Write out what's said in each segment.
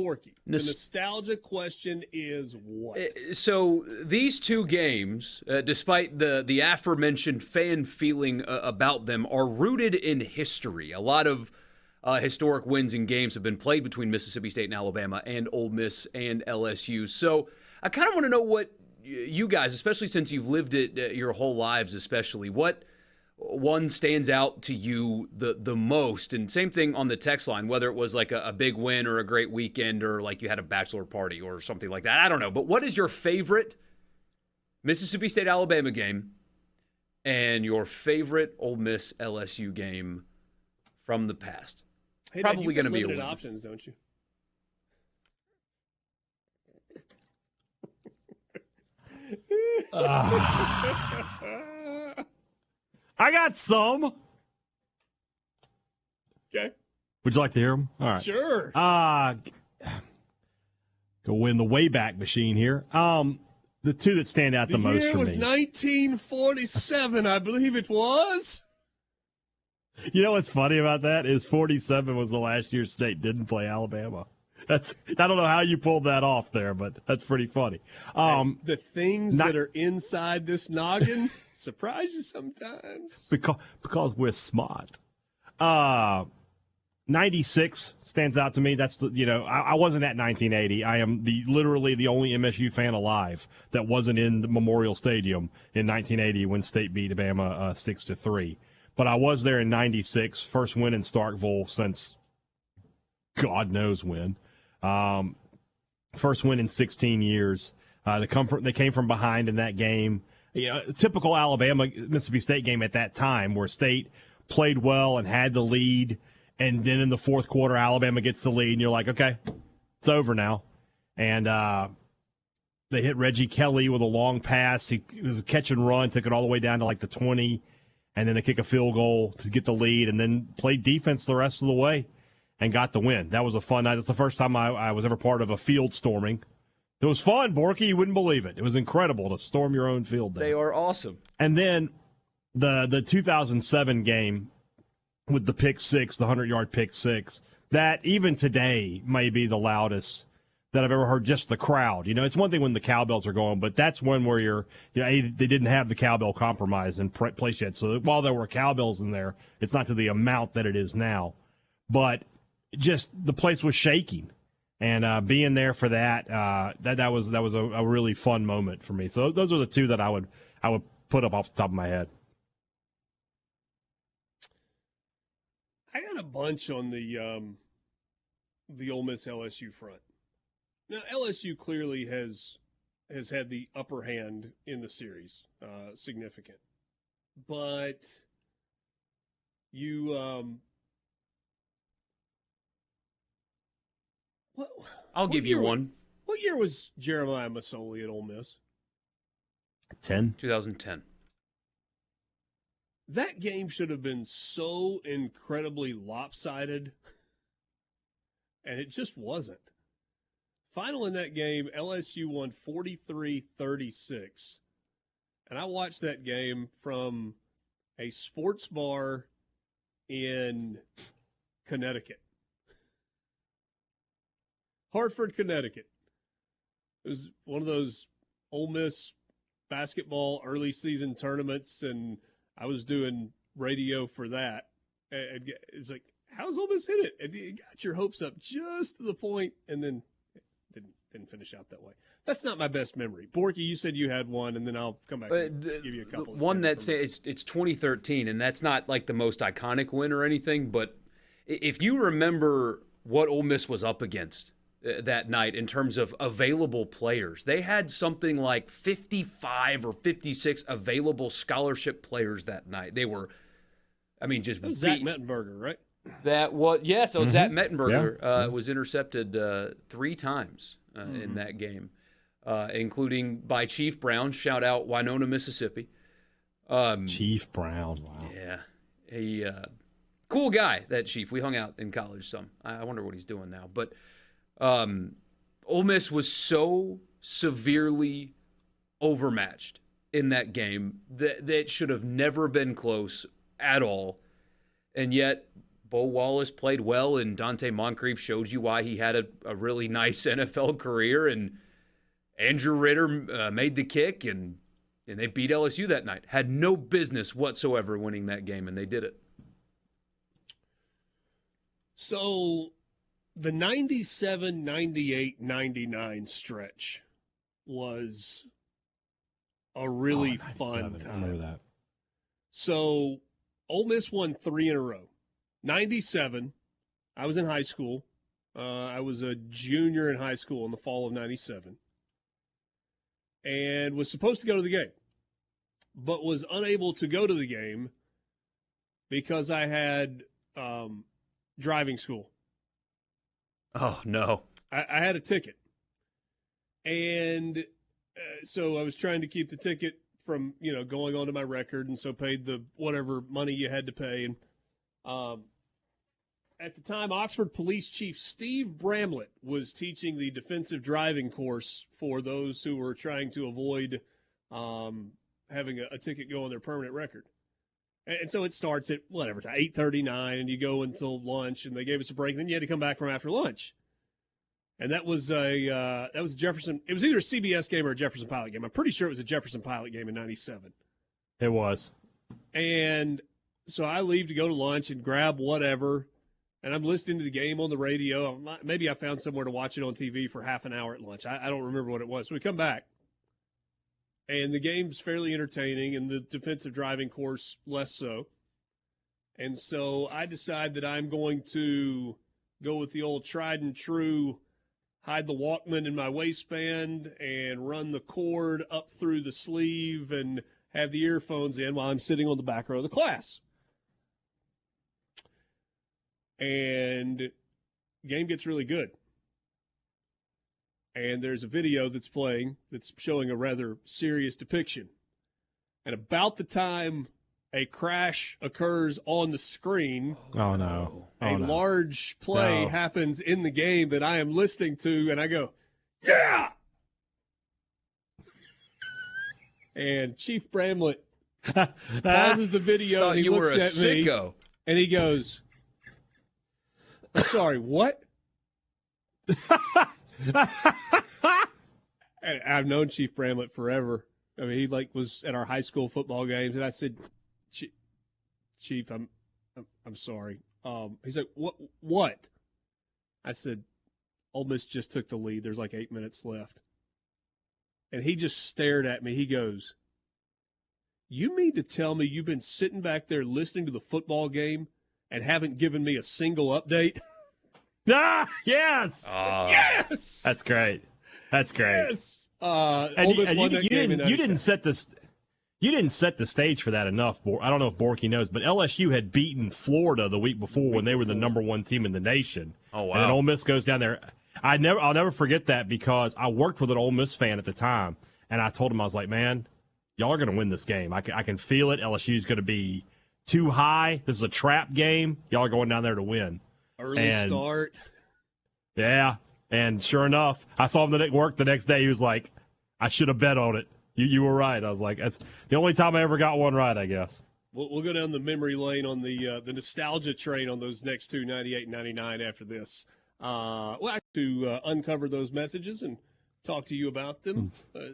Porky, the nostalgia question is what? So these two games, despite the aforementioned fan feeling about them, are rooted in history. A lot of historic wins and games have been played between Mississippi State and Alabama and Ole Miss and LSU. So I kind of want to know what you guys, especially since you've lived it your whole lives especially, what one stands out to you the most? And same thing on the text line, whether it was like a big win or a great weekend or like you had a bachelor party or something like that. I don't know. But what is your favorite Mississippi State-Alabama game and your favorite Ole Miss LSU game from the past? Hey, Probably going to be a win. Options, don't you? I got some. Okay. Would you like to hear them? All right. Sure. Go win the Wayback Machine here. The two that stand out the most for me. The year was 1947, I believe it was. You know what's funny about that is 47 was the last year State didn't play Alabama. I don't know how you pulled that off there, but that's pretty funny. The things that are inside this noggin surprise you sometimes. Because we're smart. 96 stands out to me. That's I wasn't at 1980. I am literally the only MSU fan alive that wasn't in the Memorial Stadium in 1980 when State beat Alabama 6-3. But I was there in 96, first win in Starkville since God knows when. First win in 16 years. They came from behind in that game. Typical Alabama Mississippi State game at that time, where State played well and had the lead, and then in the fourth quarter, Alabama gets the lead, and you're like, okay, it's over now. And they hit Reggie Kelly with a long pass. It was a catch and run, took it all the way down to like the 20, and then they kick a field goal to get the lead, and then played defense the rest of the way and got the win. That was a fun night. It's the first time I was ever part of a field storming. It was fun, Borky. You wouldn't believe it. It was incredible to storm your own field there. They are awesome. And then the 2007 game with the pick six, the 100-yard pick six, that even today may be the loudest that I've ever heard, just the crowd. It's one thing when the cowbells are going, but that's one where they didn't have the cowbell compromise in place yet. So while there were cowbells in there, it's not to the amount that it is now. But just the place was shaking. And being there for that was a really fun moment for me. So those are the two that I would put up off the top of my head. I got a bunch on the Ole Miss LSU front. Now LSU clearly has had the upper hand in the series, significant. But you I'll give you one. What year was Jeremiah Masoli at Ole Miss? 2010. That game should have been so incredibly lopsided, and it just wasn't. Final in that game, LSU won 43-36. And I watched that game from a sports bar in Connecticut. Hartford, Connecticut. It was one of those Ole Miss basketball early season tournaments, and I was doing radio for that. And it was like, how's Ole Miss hit it? And you got your hopes up just to the point, and then didn't finish out that way. That's not my best memory. Borky, you said you had one, and then I'll come back and give you a couple. One that says it's 2013, and that's not like the most iconic win or anything, but if you remember what Ole Miss was up against that night in terms of available players. They had something like 55 or 56 available scholarship players that night. They were, just... That was Zach Mettenberger, right? That was, yes, so Zach Mettenberger was intercepted 3 times in that game, including by Chief Brown. Shout out Winona, Mississippi. Chief Brown, wow. Yeah. Cool guy, that Chief. We hung out in college some. I wonder what he's doing now. But Ole Miss was so severely overmatched in that game that it should have never been close at all. And yet, Bo Wallace played well, and Dante Moncrief showed you why he had a really nice NFL career, and Andrew Ritter made the kick, and they beat LSU that night. Had no business whatsoever winning that game, and they did it. So the 97, 98, 99 stretch was a really fun time. I remember that. So Ole Miss won 3 in a row. 97, I was in high school. I was a junior in high school in the fall of 97 and was supposed to go to the game, but was unable to go to the game because I had driving school. Oh, no. I had a ticket. And so I was trying to keep the ticket from, going onto my record, and so paid the whatever money you had to pay. And at the time, Oxford Police Chief Steve Bramlett was teaching the defensive driving course for those who were trying to avoid having a ticket go on their permanent record. And so it starts at, 8:39, and you go until lunch, and they gave us a break. Then you had to come back from after lunch. And that was Jefferson. It was either a CBS game or a Jefferson Pilot game. I'm pretty sure it was a Jefferson Pilot game in 97. It was. And so I leave to go to lunch and grab whatever, and I'm listening to the game on the radio. Maybe I found somewhere to watch it on TV for half an hour at lunch. I don't remember what it was. So we come back, and the game's fairly entertaining, and the defensive driving course less so. And so I decide that I'm going to go with the old tried and true, hide the Walkman in my waistband and run the cord up through the sleeve and have the earphones in while I'm sitting on the back row of the class. And game gets really good. And there's a video that's playing that's showing a rather serious depiction. And about the time a crash occurs on the screen, oh no, a large play happens in the game that I am listening to, and I go, yeah! And Chief Bramlett pauses the video, and he looks at me, and he goes, I'm sorry, what? And I've known Chief Bramlett forever. I mean, he was at our high school football games, and I said, Chief, I'm sorry. He's like, what? I said, Ole Miss just took the lead. There's 8 minutes left. And he just stared at me. He goes, you mean to tell me you've been sitting back there listening to the football game and haven't given me a single update? Yes! Yes! That's great. That's great. Yes! Ole Miss won that game in 97. You didn't set the stage for that enough. I don't know if Borky knows, but LSU had beaten Florida the week before when they were the number 1 team in the nation. Oh, wow. And then Ole Miss goes down there. I'll never forget that because I worked with an Ole Miss fan at the time, and I told him, I was like, man, y'all are going to win this game. I can feel it. LSU's going to be too high. This is a trap game. Y'all are going down there to win. Early start. Yeah. And sure enough, I saw him at work the next day. He was like, I should have bet on it. You were right. I was like, that's the only time I ever got one right, I guess. We'll go down the memory lane on the nostalgia train on those next two, 98 and 99 after this. We'll have to uncover those messages and talk to you about them,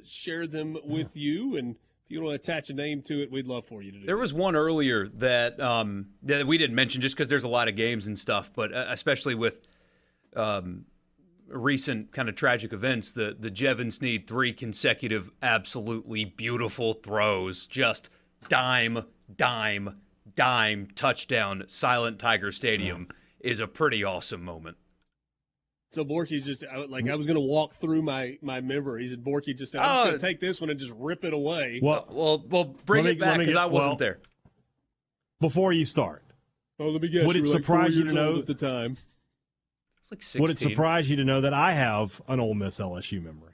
share them with you, and if you want to attach a name to it, we'd love for you to do. There was one earlier that we didn't mention just because there's a lot of games and stuff, but especially with recent kind of tragic events, the Jevon Sneed 3 consecutive absolutely beautiful throws, just dime, touchdown, Silent Tiger Stadium is a pretty awesome moment. So Borky's just I was going to walk through my memories, and Borky just said, I'm just going to take this one and just rip it away. Well, bring it back because I wasn't there. Before you start, let me guess. Would it surprise you to know at the time? It's like 16. Would it surprise you to know that I have an Ole Miss LSU memory?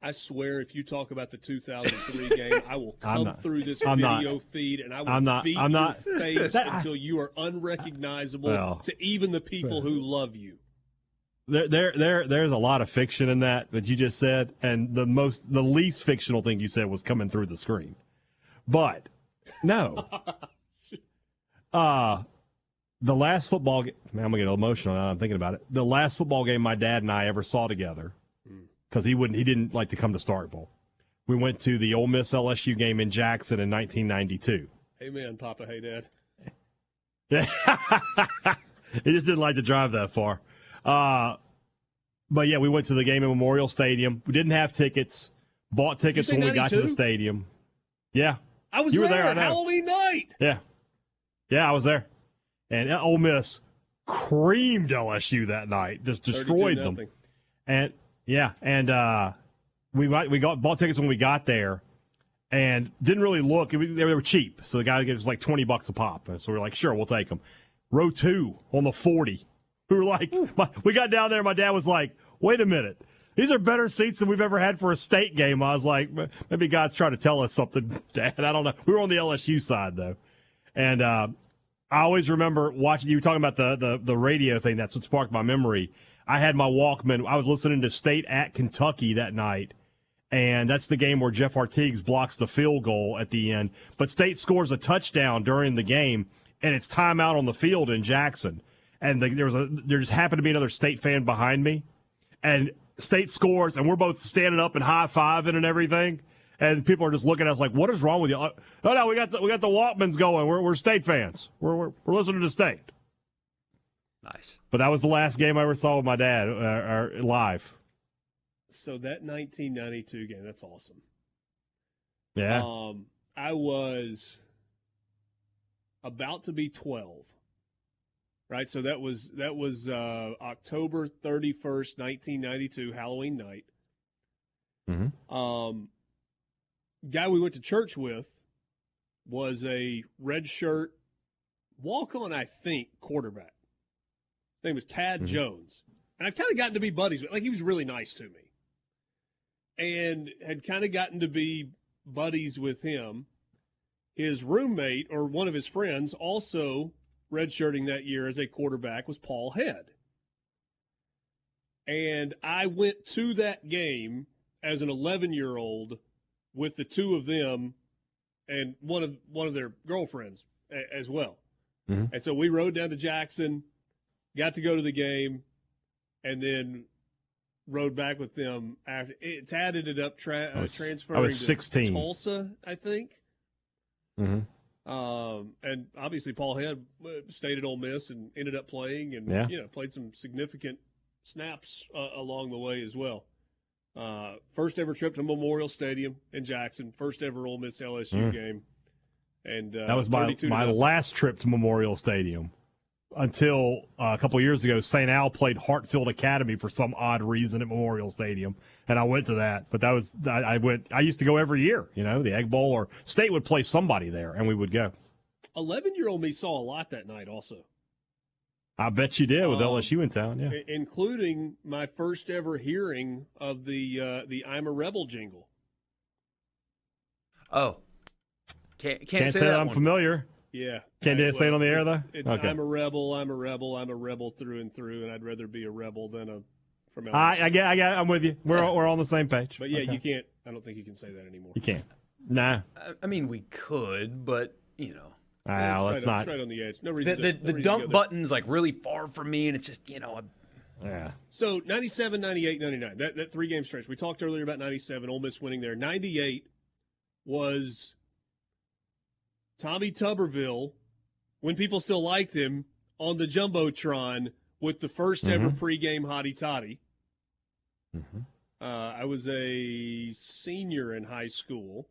I swear, if you talk about the 2003 game, I will come through this video feed and I will beat your face until you are unrecognizable to even the people who love you. There's a lot of fiction in that you just said, and the least fictional thing you said was coming through the screen. But no, The last football game, man, I'm going to get emotional now I'm thinking about it. The last football game my dad and I ever saw together, because he didn't like to come to Starkville. We went to the Ole Miss LSU game in Jackson in 1992. Amen, Papa. Hey, Dad. He just didn't like to drive that far. But, yeah, we went to the game in Memorial Stadium. We didn't have tickets. Bought tickets when we got to the stadium. Yeah. I was there on Halloween night. Yeah. Yeah, I was there. And Ole Miss creamed LSU that night, just destroyed them. And we bought tickets when we got there, and didn't really look. They were cheap, so the guy gave us like $20 a pop. And so we were like, sure, we'll take them. Row 2 on the 40. We were like, we got down there. My dad was like, wait a minute. These are better seats than we've ever had for a state game. I was like, maybe God's trying to tell us something, Dad. I don't know. We were on the LSU side, though. And I always remember watching, you were talking about the radio thing. That's what sparked my memory. I had my Walkman. I was listening to State at Kentucky that night. And that's the game where Jeff Artigues blocks the field goal at the end. But State scores a touchdown during the game, and it's timeout on the field in Jackson. And there just happened to be another State fan behind me. And State scores, and we're both standing up and high-fiving and everything. And people are just looking at us like, what is wrong with you? Oh, no, we got the Walkmans going. We're State fans. We're listening to State. Nice. But that was the last game I ever saw with my dad live. So that 1992 game, that's awesome. Yeah. I was about to be 12. Right, so that was October 31st, 1992, Halloween night. Mm-hmm. Guy we went to church with was a red shirt walk-on, I think, quarterback. His name was Tad Jones. And I've kind of gotten to be buddies with him. Like, he was really nice to me. And had kind of gotten to be buddies with him. His roommate, or one of his friends, also redshirting that year as a quarterback, was Paul Head. And I went to that game as an 11-year-old with the two of them and one of their girlfriends as well. Mm-hmm. And so we rode down to Jackson, got to go to the game, and then rode back with them after. Tad ended up transferring I was 16. to Tulsa, I think. Mm-hmm. And obviously Paul Head stayed at Ole Miss and ended up playing and played some significant snaps along the way as well. First ever trip to Memorial Stadium in Jackson, first ever Ole Miss LSU game. And that was my last trip to Memorial Stadium until a couple of years ago. St. Al played Hartfield Academy for some odd reason at Memorial Stadium, and I went to that. But that was I used to go every year. The Egg Bowl or State would play somebody there, and we would go. 11-year-old me saw a lot that night also. I bet you did with LSU in town, yeah. Including my first ever hearing of the I'm a Rebel jingle. Oh. Can't say that I'm one. familiar. Yeah. Can't say it on the air, though? It's okay. I'm a rebel, I'm a rebel, I'm a rebel through and through, and I'd rather be a rebel than from LSU. I'm with you. We're on the same page. But, yeah, you can't – I don't think you can say that anymore. You can't. Nah. I mean, we could, but, let's not. It's right on the edge. No reason the dump button's, like, really far from me, and it's just, Yeah. So, 97, 98, 99, that three-game stretch. We talked earlier about 97, Ole Miss winning there. 98 was Tommy Tuberville, when people still liked him, on the Jumbotron with the first ever pregame hottie toddy. Mm-hmm. I was a senior in high school.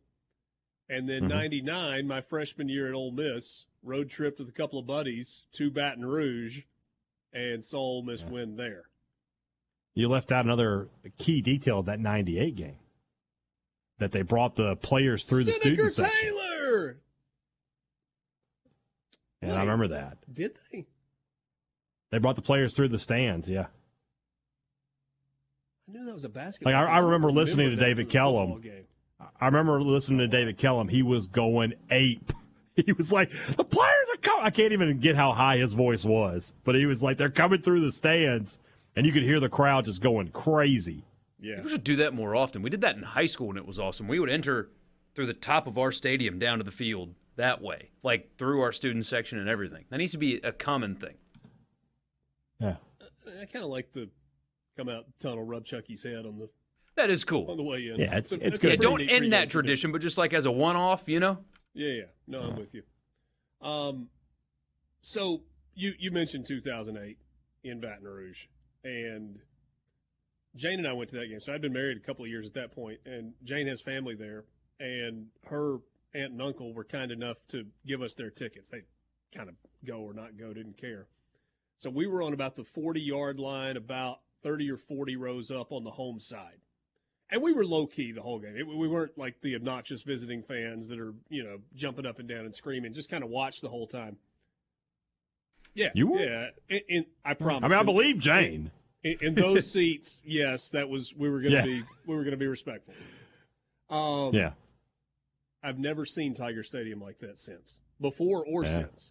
And then 99, my freshman year at Ole Miss, road trip with a couple of buddies to Baton Rouge and saw Ole Miss win there. You left out another key detail of that 98 game, that they brought the players through the student section. Taylor! And I remember that. Did they? They brought the players through the stands, yeah. I knew that was a basketball. Like I remember listening to David Kellum. I remember listening to David Kellum. He was going ape. He was like, the players are coming. I can't even get how high his voice was. But he was like, they're coming through the stands. And you could hear the crowd just going crazy. Yeah. We should do that more often. We did that in high school, and it was awesome. We would enter through the top of our stadium down to the field that way, like through our student section and everything. That needs to be a common thing. Yeah. I kind of like the come out the tunnel, rub Chucky's head on the That is cool. on the way in. Yeah, it's a good. Yeah, pretty don't neat end pregame that tradition, but just like as a one-off, you know? Yeah. No, I'm with you. So you mentioned 2008 in Baton Rouge, and Jane and I went to that game. So I'd been married a couple of years at that point, and Jane has family there, and her aunt and uncle were kind enough to give us their tickets. They kind of go or not go, didn't care. So we were on about the 40-yard line, about 30 or 40 rows up on the home side. And we were low-key the whole game. We weren't like the obnoxious visiting fans that are, jumping up and down and screaming. Just kind of watch the whole time. Yeah. You were? Yeah. And I promise. I mean, I believe Jane. In those seats, yes, that was we were going to be respectful. Yeah. I've never seen Tiger Stadium like that since, before or since.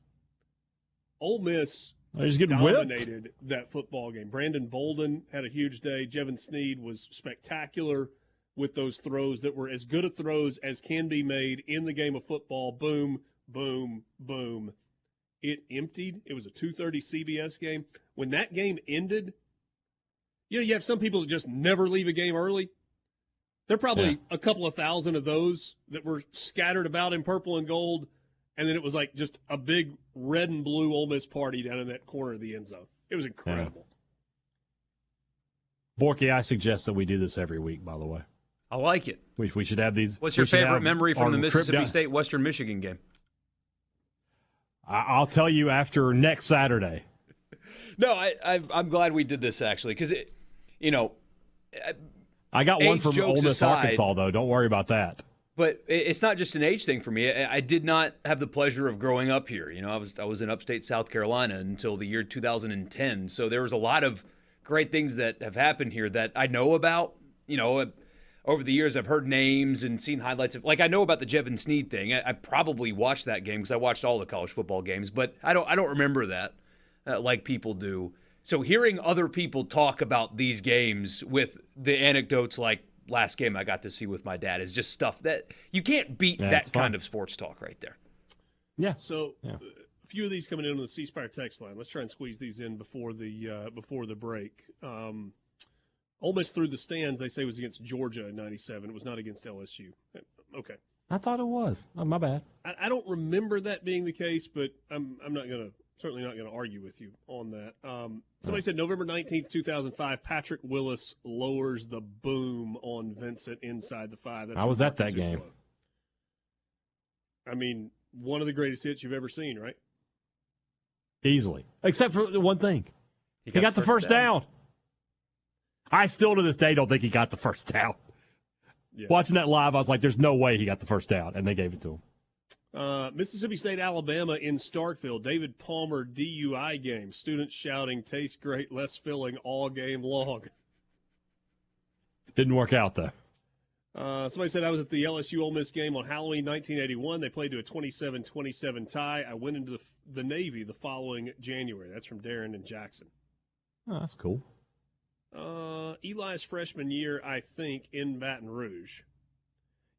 Ole Miss He's getting whipped. dominated that football game. Brandon Bolden had a huge day. Jevin Sneed was spectacular with those throws that were as good a throws as can be made in the game of football. Boom, boom, boom. It emptied. It was a 2:30 CBS game. When that game ended, you have some people that just never leave a game early. There are probably a couple of thousand of those that were scattered about in purple and gold. And then it was like just a big red and blue Ole Miss party down in that corner of the end zone. It was incredible. Yeah. Borky, I suggest that we do this every week, by the way. I like it. We should have these. What's your favorite memory from the Mississippi State Western Michigan game? I'll tell you after next Saturday. No, I'm glad we did this, actually, because, I got one from Ole Miss, aside, Arkansas, though. Don't worry about that. But it's not just an age thing for me. I did not have the pleasure of growing up here. I was in upstate South Carolina until the year 2010. So there was a lot of great things that have happened here that I know about. Over the years, I've heard names and seen highlights of. Like, I know about the Jevin Sneed thing. I probably watched that game because I watched all the college football games, but I don't remember that like people do. So hearing other people talk about these games with the anecdotes like last game I got to see with my dad is just stuff that you can't beat. That kind of sports talk right there. Yeah. So a few of these coming in on the C Spire text line. Let's try and squeeze these in before the break. Ole Miss through the stands, they say, was against Georgia in '97. It was not against LSU. Okay. I thought it was. Oh, my bad. I don't remember that being the case, but I'm certainly not gonna argue with you on that. Somebody said November 19th, 2005, Patrick Willis lowers the boom on Vincent inside the 5. I was at that game. I mean, one of the greatest hits you've ever seen, right? Easily. Except for the one thing. He got the first down. I still to this day don't think he got the first down. Yeah. Watching that live, I was like, there's no way he got the first down, and they gave it to him. Mississippi State, Alabama in Starkville. David Palmer DUI game. Students shouting, "Tastes great, less filling," all game long. Didn't work out, though. Somebody said I was at the LSU Ole Miss game on Halloween 1981. They played to a 27-27 tie. I went into the Navy the following January. That's from Darren and Jackson. Oh, that's cool. Eli's freshman year, I think, in Baton Rouge.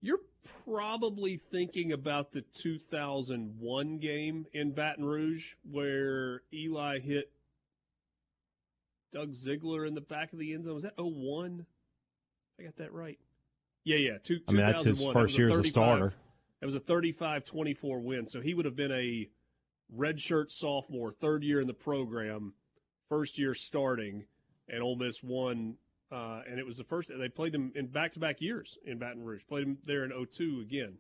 You're probably thinking about the 2001 game in Baton Rouge where Eli hit Doug Ziegler in the back of the end zone. Was that 01? I got that right. Yeah. 2001. That's his first year as a starter. It was a 35-24 win. So he would have been a redshirt sophomore, third year in the program, first year starting, and Ole Miss won. And it was the first – they played them in back-to-back years in Baton Rouge. Played them there in 02 again.